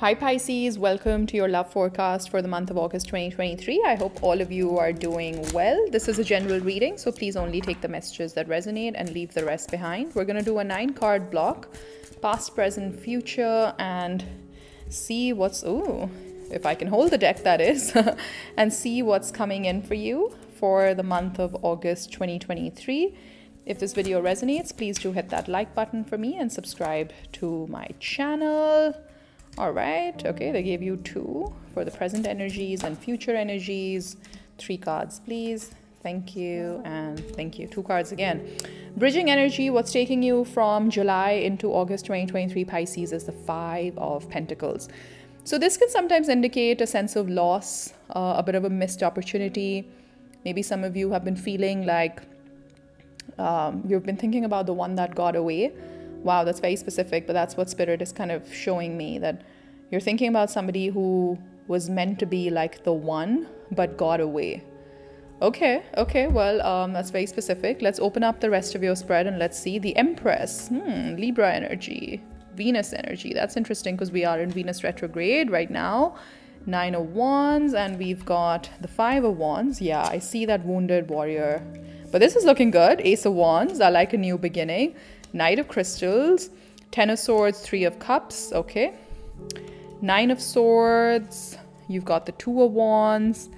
Hi Pisces, welcome to your love forecast for the month of August 2023. I hope all of you are doing well. This is a general reading, so please only take the messages that resonate and leave the rest behind. We're going to do a 9-card block, past, present, future, and see what's, if I can hold the deck that is, and see what's coming in for you for the month of August 2023. If this video resonates, please do hit that like button for me and subscribe to my channel. All right, okay, they gave you 2 for the present energies and future energies. 3 cards, please. Thank you, and thank you. 2 cards again. Bridging energy, what's taking you from July into August 2023, Pisces, is the 5 of Pentacles. So this can sometimes indicate a sense of loss, a bit of a missed opportunity. Maybe some of you have been feeling like you've been thinking about the one that got away. Wow, that's very specific, but that's what Spirit is kind of showing me, that you're thinking about somebody who was meant to be like the one, but got away. Okay, well, that's very specific. Let's open up the rest of your spread and let's see. The Empress, Libra energy, Venus energy. That's interesting because we are in Venus retrograde right now. 9 of Wands, and we've got the 5 of Wands. Yeah, I see that wounded warrior. But this is looking good. Ace of Wands, I like a new beginning. Knight of Crystals, 10 of Swords, 3 of Cups, okay. 9 of Swords, you've got the 2 of Wands,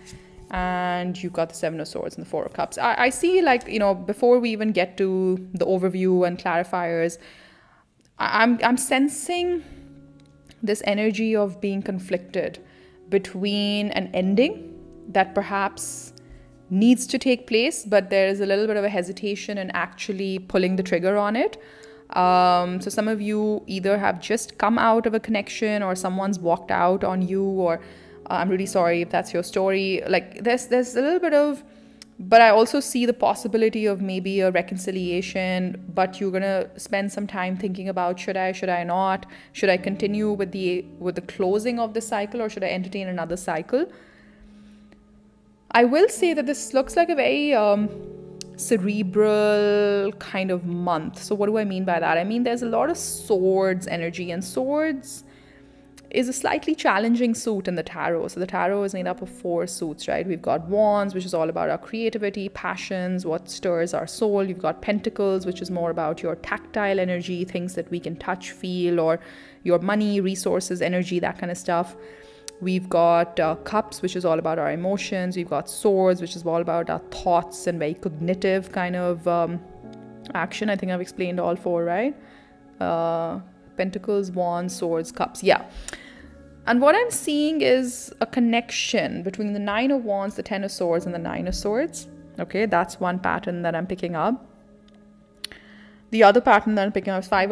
and you've got the 7 of Swords and the 4 of Cups. I see, like, you know, before we even get to the overview and clarifiers, I'm sensing this energy of being conflicted between an ending that perhaps needs to take place, but there is a little bit of a hesitation in actually pulling the trigger on it. So some of you either have just come out of a connection or someone's walked out on you, or I'm really sorry if that's your story. Like there's a little bit of, but I also see the possibility of maybe a reconciliation, but you're gonna spend some time thinking about should I not? Should I continue with the closing of the cycle, or should I entertain another cycle? I will say that this looks like a very cerebral kind of month. So what do I mean by that? I mean, there's a lot of swords energy, and swords is a slightly challenging suit in the tarot. So the tarot is made up of 4 suits, right? We've got Wands, which is all about our creativity, passions, what stirs our soul. You've got Pentacles, which is more about your tactile energy, things that we can touch, feel, or your money, resources, energy, that kind of stuff. We've got Cups, which is all about our emotions. We've got Swords, which is all about our thoughts and very cognitive kind of action. I think I've explained all 4, right? Pentacles, Wands, Swords, Cups. Yeah. And what I'm seeing is a connection between the 9 of Wands, the 10 of Swords, and the 9 of Swords. Okay, that's one pattern that I'm picking up. The other pattern that I'm picking up is 5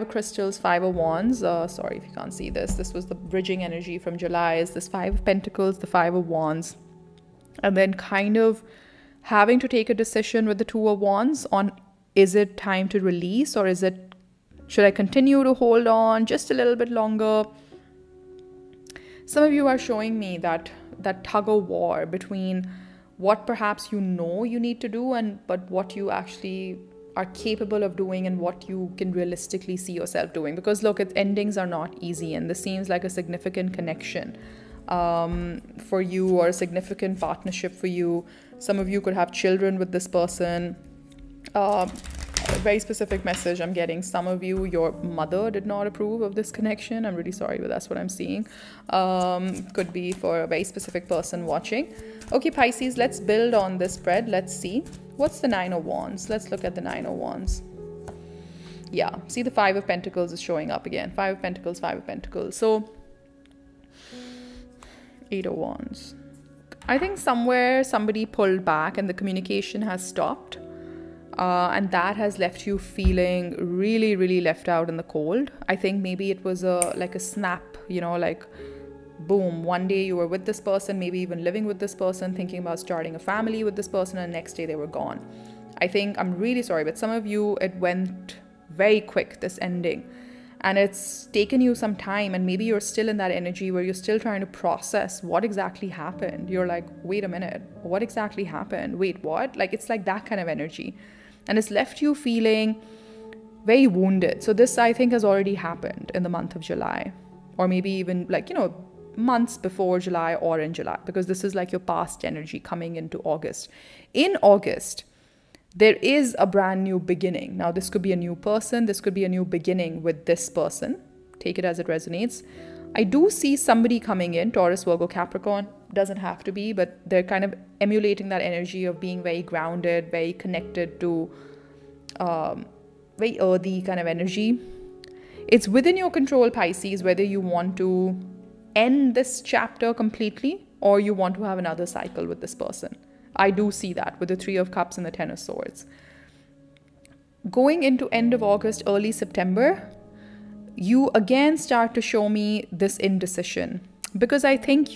of Crystals, 5 of Wands. Sorry if you can't see this. This was the bridging energy from July. Is this 5 of Pentacles, the 5 of Wands. And then kind of having to take a decision with the 2 of Wands on, is it time to release, or should I continue to hold on just a little bit longer? Some of you are showing me that tug of war between what perhaps you know you need to do, but what you actually are capable of doing and what you can realistically see yourself doing. Because look, endings are not easy, and this seems like a significant connection for you, or a significant partnership for you. Some of you could have children with this person. A very specific message I'm getting. Some of you, your mother did not approve of this connection. I'm really sorry, but that's what I'm seeing. Could be for a very specific person watching. Okay, Pisces, let's build on this spread. Let's see. What's the 9 of Wands? Let's look at the 9 of Wands. Yeah, see, the 5 of Pentacles is showing up again. 5 of Pentacles, 5 of Pentacles. So 8 of Wands. I think somewhere somebody pulled back and the communication has stopped. And that has left you feeling really, really left out in the cold. I think maybe it was like a snap, you know, like boom, one day you were with this person, maybe even living with this person, thinking about starting a family with this person, and the next day they were gone. I think, I'm really sorry, but some of you, it went very quick, this ending. And it's taken you some time, and maybe you're still in that energy where you're still trying to process what exactly happened. You're like, wait a minute, what exactly happened? Wait, what? Like, it's like that kind of energy. And it's left you feeling very wounded. So this, I think, has already happened in the month of July. or maybe even like, months before July or in July, because this is like your past energy coming into August. In August, there is a brand new beginning. Now, this could be a new person. This could be a new beginning with this person. Take it as it resonates. I do see somebody coming in, Taurus, Virgo, Capricorn. Doesn't have to be, but they're kind of emulating that energy of being very grounded, very connected to very earthy kind of energy. It's within your control, Pisces, whether you want to end this chapter completely or you want to have another cycle with this person. I do see that with the Three of Cups and the Ten of Swords. Going into end of August, early September, you again start to show me this indecision. Because I think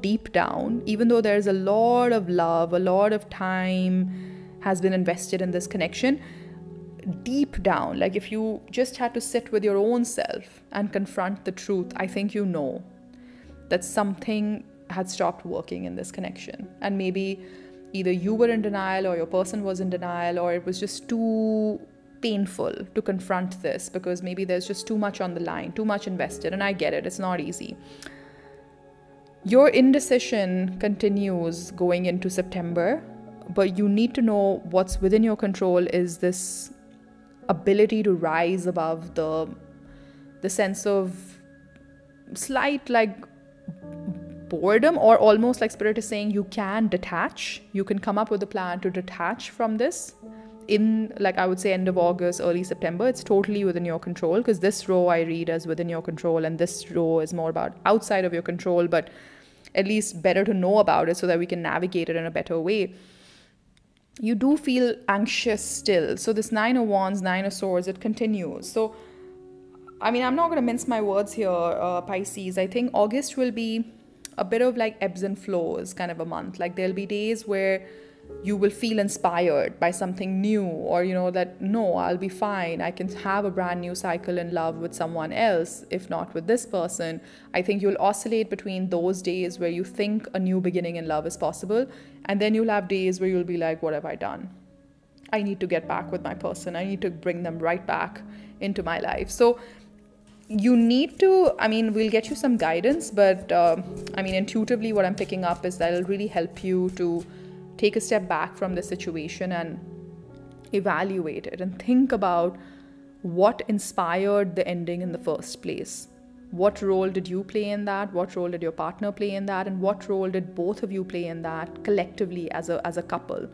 deep down, even though there's a lot of love, a lot of time has been invested in this connection, deep down, like if you just had to sit with your own self and confront the truth, I think that something had stopped working in this connection. And maybe either you were in denial or your person was in denial, or it was just too painful to confront this because maybe there's just too much on the line, too much invested. And I get it, it's not easy. Your indecision continues going into September, but you need to know what's within your control is this ability to rise above the sense of slight like boredom, or almost like Spirit is saying you can detach. You can come up with a plan to detach from this in, like, I would say end of August, early September. It's totally within your control, because this row I read as within your control and this row is more about outside of your control, but at least better to know about it so that we can navigate it in a better way. You do feel anxious still. So this Nine of Wands, Nine of Swords, it continues. So, I mean, I'm not going to mince my words here, Pisces. I think August will be a bit of like ebbs and flows kind of a month. Like there'll be days where you will feel inspired by something new, or that no, I'll be fine, I can have a brand new cycle in love with someone else, if not with this person. I think you'll oscillate between those days where you think a new beginning in love is possible, and then you'll have days where you'll be like, what have I done? I need to get back with my person. I need to bring them right back into my life. So you need to, we'll get you some guidance, but intuitively what I'm picking up is that it'll really help you to take a step back from the situation and evaluate it and think about what inspired the ending in the first place. What role did you play in that? What role did your partner play in that? And what role did both of you play in that collectively as a couple?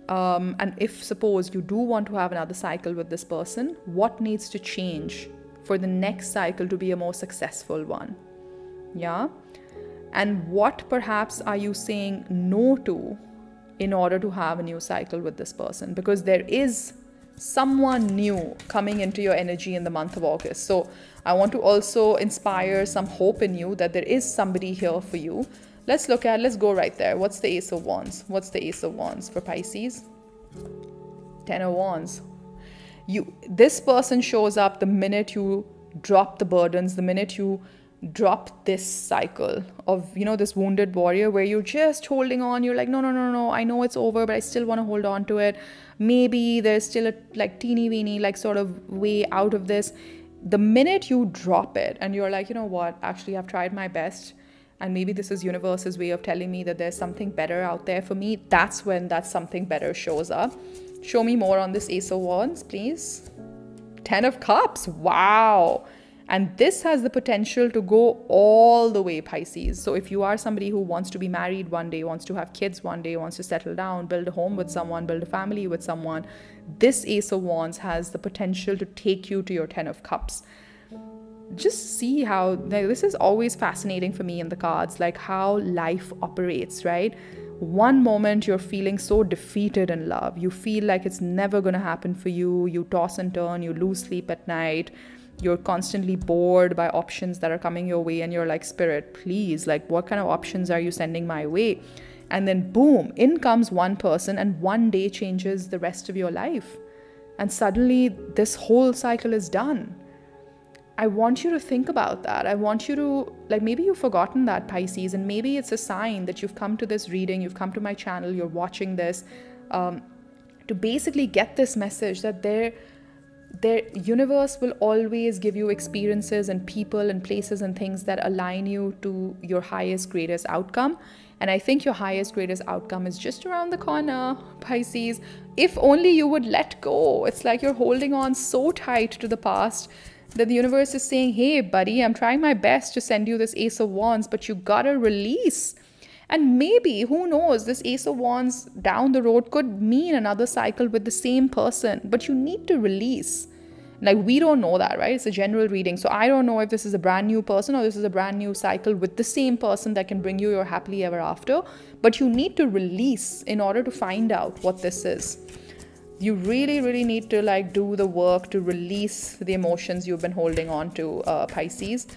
And if suppose you do want to have another cycle with this person, what needs to change for the next cycle to be a more successful one? Yeah. And what perhaps are you saying no to in order to have a new cycle with this person? Because there is someone new coming into your energy in the month of August. So I want to also inspire some hope in you that there is somebody here for you. Let's go right there. What's the Ace of Wands? What's the Ace of Wands for Pisces? Ten of Wands. This person shows up the minute you drop the burdens, the minute you drop this cycle of, this wounded warrior where you're just holding on. You're like, no, I know it's over, but I still want to hold on to it. Maybe there's still a like teeny weeny like sort of way out of this. The minute you drop it and you're like, you know what, actually I've tried my best, and maybe this is universe's way of telling me that there's something better out there for me, that's when that something better shows up. Show me more on this Ace of Wands, please. Ten of Cups. Wow. And this has the potential to go all the way, Pisces. So if you are somebody who wants to be married one day, wants to have kids one day, wants to settle down, build a home with someone, build a family with someone, this Ace of Wands has the potential to take you to your Ten of Cups. Just see how, this is always fascinating for me in the cards, like how life operates, right? One moment you're feeling so defeated in love. You feel like it's never going to happen for you. You toss and turn, you lose sleep at night. You're constantly bored by options that are coming your way, and you're like, Spirit, please, like, what kind of options are you sending my way? And then boom, in comes one person, and one day changes the rest of your life. And suddenly this whole cycle is done. I want you to think about that. I want you to, like, maybe you've forgotten that, Pisces, and maybe it's a sign that you've come to this reading, you've come to my channel, you're watching this, to basically get this message that The universe will always give you experiences and people and places and things that align you to your highest, greatest outcome. And I think your highest, greatest outcome is just around the corner, Pisces. If only you would let go. It's like you're holding on so tight to the past that the universe is saying, hey, buddy, I'm trying my best to send you this Ace of Wands, but you gotta release. And maybe, who knows, this Ace of Wands down the road could mean another cycle with the same person, but you need to release. Like, we don't know that, right? It's a general reading. So I don't know if this is a brand new person or this is a brand new cycle with the same person that can bring you your happily ever after. But you need to release in order to find out what this is. You really, really need to like do the work to release the emotions you've been holding on to, Pisces.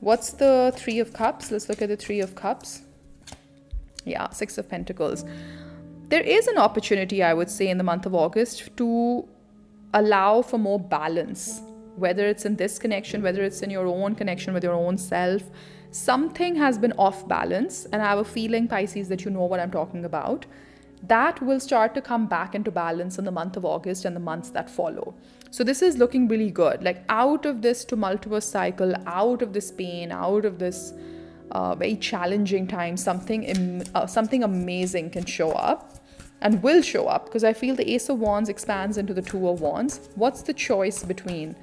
What's the Three of Cups? Let's look at the Three of Cups. Yeah, Six of Pentacles. There is an opportunity, I would say, in the month of August to allow for more balance, whether it's in this connection, whether it's in your own connection with your own self. Something has been off balance, and I have a feeling, Pisces, that you know what I'm talking about. That will start to come back into balance in the month of August and the months that follow. So this is looking really good. Like, out of this tumultuous cycle, out of this pain, out of this very challenging time, something amazing can show up and will show up, because I feel the Ace of Wands expands into the Two of Wands. What's the choice between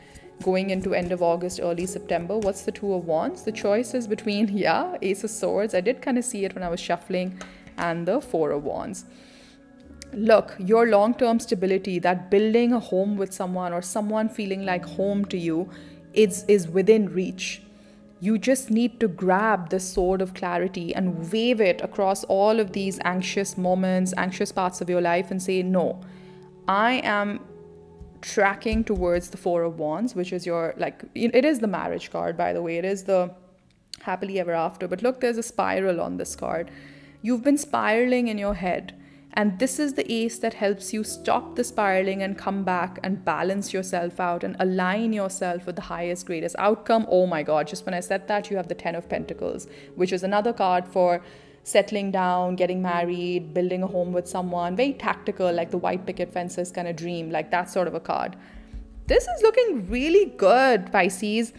going into end of August, early September? What's the Two of Wands? The choice is between, yeah, Ace of Swords. I did kind of see it when I was shuffling, and the Four of Wands. Look, your long-term stability, that building a home with someone or someone feeling like home to you is within reach. You just need to grab this sword of clarity and wave it across all of these anxious moments, anxious parts of your life, and say, no, I am tracking towards the Four of Wands, which is your, like, it is the marriage card, by the way. It is the happily ever after. But look, there's a spiral on this card. You've been spiraling in your head. And this is the ace that helps you stop the spiraling and come back and balance yourself out and align yourself with the highest, greatest outcome. Oh my God, just when I said that, you have the Ten of Pentacles, which is another card for settling down, getting married, building a home with someone. Very tactical, like the white picket fences kind of dream, like that sort of a card. This is looking really good, Pisces,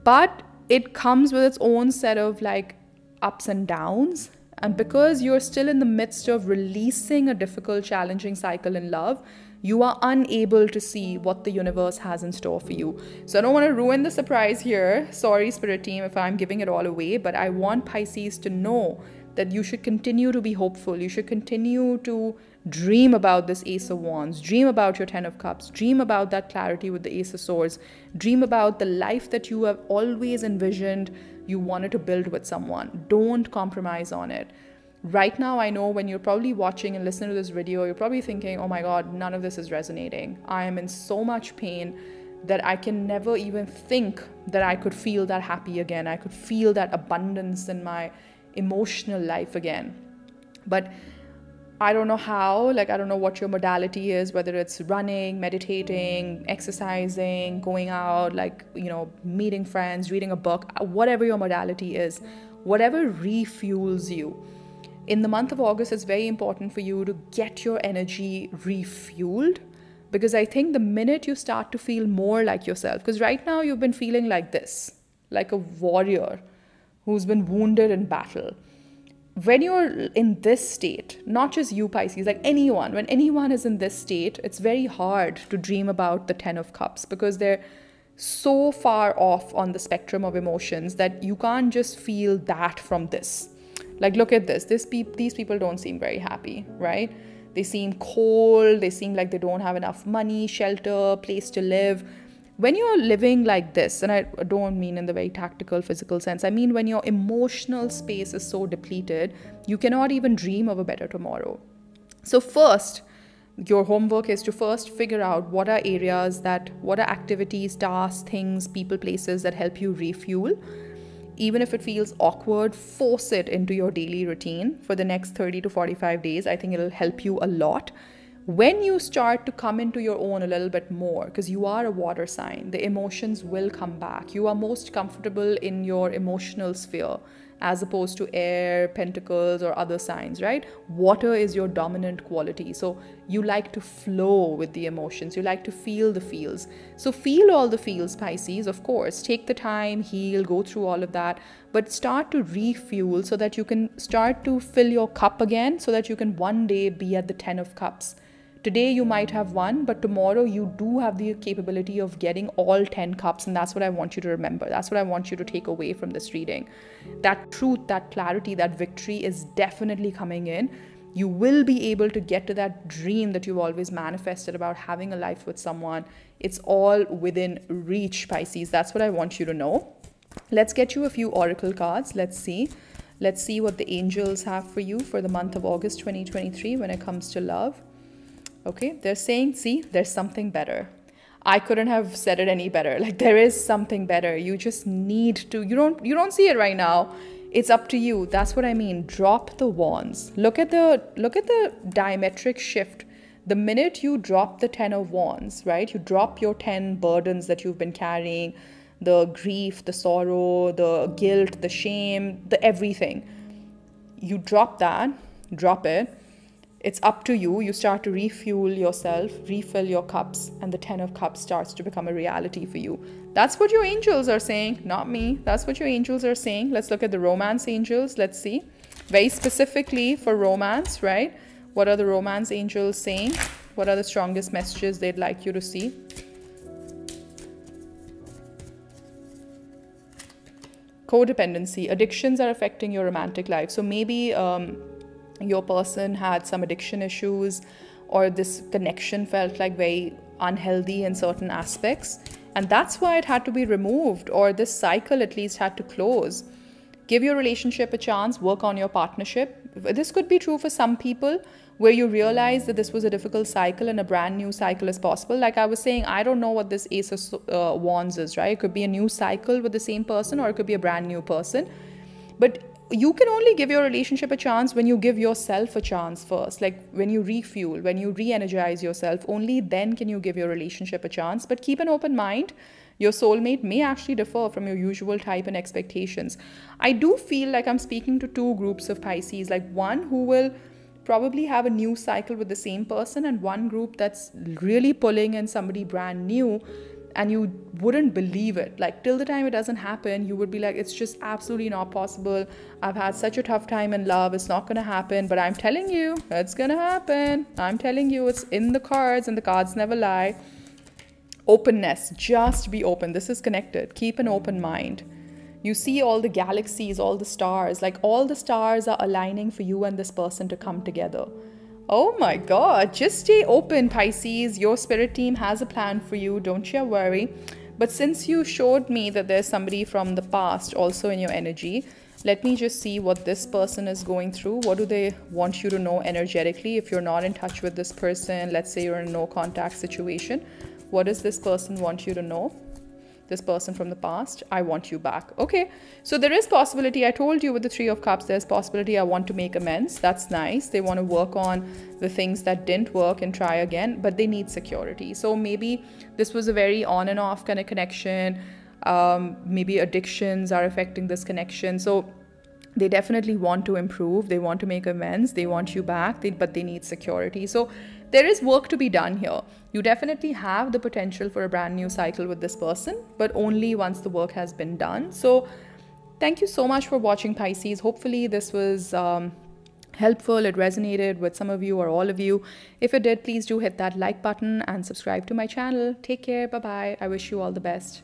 but it comes with its own set of like ups and downs. And because you're still in the midst of releasing a difficult, challenging cycle in love, you are unable to see what the universe has in store for you. So I don't want to ruin the surprise here. Sorry, Spirit Team, if I'm giving it all away. But I want Pisces to know that you should continue to be hopeful. You should continue to dream about this Ace of Wands. Dream about your Ten of Cups. Dream about that clarity with the Ace of Swords. Dream about the life that you have always envisioned you wanted to build with someone. Don't compromise on it. Right now, I know when you're probably watching and listening to this video, you're probably thinking, oh my God, none of this is resonating. I am in so much pain that I can never even think that I could feel that happy again. I could feel that abundance in my emotional life again. But I don't know how, like, I don't know what your modality is, whether it's running, meditating, exercising, going out, like, you know, meeting friends, reading a book, whatever your modality is, whatever refuels you. In the month of August, it's very important for you to get your energy refueled, because I think the minute you start to feel more like yourself, because right now you've been feeling like this, like a warrior who's been wounded in battle. When you're in this state, not just you, Pisces, like anyone, when anyone is in this state, it's very hard to dream about the Ten of Cups, because they're so far off on the spectrum of emotions that you can't just feel that from this. Like, look at this. These people don't seem very happy, right? They seem cold. They seem like they don't have enough money, shelter, place to live. When you're living like this, and I don't mean in the very tactical, physical sense, I mean when your emotional space is so depleted, you cannot even dream of a better tomorrow. So first, your homework is to first figure out what are areas what are activities, tasks, things, people, places that help you refuel. Even if it feels awkward, force it into your daily routine for the next 30 to 45 days. I think it'll help you a lot. When you start to come into your own a little bit more, because you are a water sign, the emotions will come back. You are most comfortable in your emotional sphere. as opposed to air, pentacles, or other signs, right? Water is your dominant quality. So you like to flow with the emotions. You like to feel the feels. So feel all the feels, Pisces, of course. Take the time, heal, go through all of that, but start to refuel so that you can start to fill your cup again, so that you can one day be at the 10 of cups. Today you might have one, but tomorrow you do have the capability of getting all 10 cups. And that's what I want you to remember. That's what I want you to take away from this reading. That truth, that clarity, that victory is definitely coming in. You will be able to get to that dream that you've always manifested about having a life with someone. It's all within reach, Pisces. That's what I want you to know. Let's get you a few oracle cards. Let's see. Let's see what the angels have for you for the month of August 2023 when it comes to love. Okay, they're saying, see, there's something better. I couldn't have said it any better. Like, there is something better. You just need to, you don't see it right now. It's up to you. That's what I mean. Drop the wands. Look at the diametric shift. The minute you drop the 10 of wands, right? You drop your 10 burdens that you've been carrying, the grief, the sorrow, the guilt, the shame, the everything. You drop that, drop it. It's up to you. You start to refuel yourself, refill your cups, and the 10 of cups starts to become a reality for you. That's what your angels are saying, not me. That's what your angels are saying. Let's look at the romance angels. Let's see. Very specifically for romance, right? What are the romance angels saying? What are the strongest messages they'd like you to see? Codependency. Addictions are affecting your romantic life. So maybe your person had some addiction issues, or this connection felt like very unhealthy in certain aspects, and that's why it had to be removed, or this cycle at least had to close. Give your relationship a chance, work on your partnership. This could be true for some people, where you realize that this was a difficult cycle and a brand new cycle is possible. Like I was saying, I don't know what this Ace of Wands is, right? It could be a new cycle with the same person, or it could be a brand new person. But you can only give your relationship a chance when you give yourself a chance first. Like when you refuel, when you re-energize yourself, only then can you give your relationship a chance. But keep an open mind. Your soulmate may actually differ from your usual type and expectations. I do feel like I'm speaking to two groups of Pisces, like one who will probably have a new cycle with the same person, and one group that's really pulling in somebody brand new. And you wouldn't believe it. Like, till the time it doesn't happen, you would be like, it's just absolutely not possible. I've had such a tough time in love. It's not going to happen. But I'm telling you, it's going to happen. I'm telling you, it's in the cards, and the cards never lie. Openness. Just be open. This is connected. Keep an open mind. You see all the galaxies, all the stars. Like, all the stars are aligning for you and this person to come together. Oh my God, just stay open, Pisces. Your spirit team has a plan for you. Don't you worry. But since you showed me that there's somebody from the past also in your energy, let me just see what this person is going through. What do they want you to know energetically? If you're not in touch with this person, let's say you're in a no contact situation, what does this person want you to know? This person from the past, I want you back. Okay, so there is possibility. I told you with the 3 of Cups, there's possibility I want to make amends. That's nice. They want to work on the things that didn't work and try again, but they need security. So maybe this was a very on and off kind of connection. Maybe addictions are affecting this connection. So they definitely want to improve. They want to make amends. They want you back, but they need security. So there is work to be done here. You definitely have the potential for a brand new cycle with this person, but only once the work has been done. So thank you so much for watching, Pisces. Hopefully this was helpful. It resonated with some of you or all of you. If it did, please do hit that like button and subscribe to my channel. Take care. Bye-bye. I wish you all the best.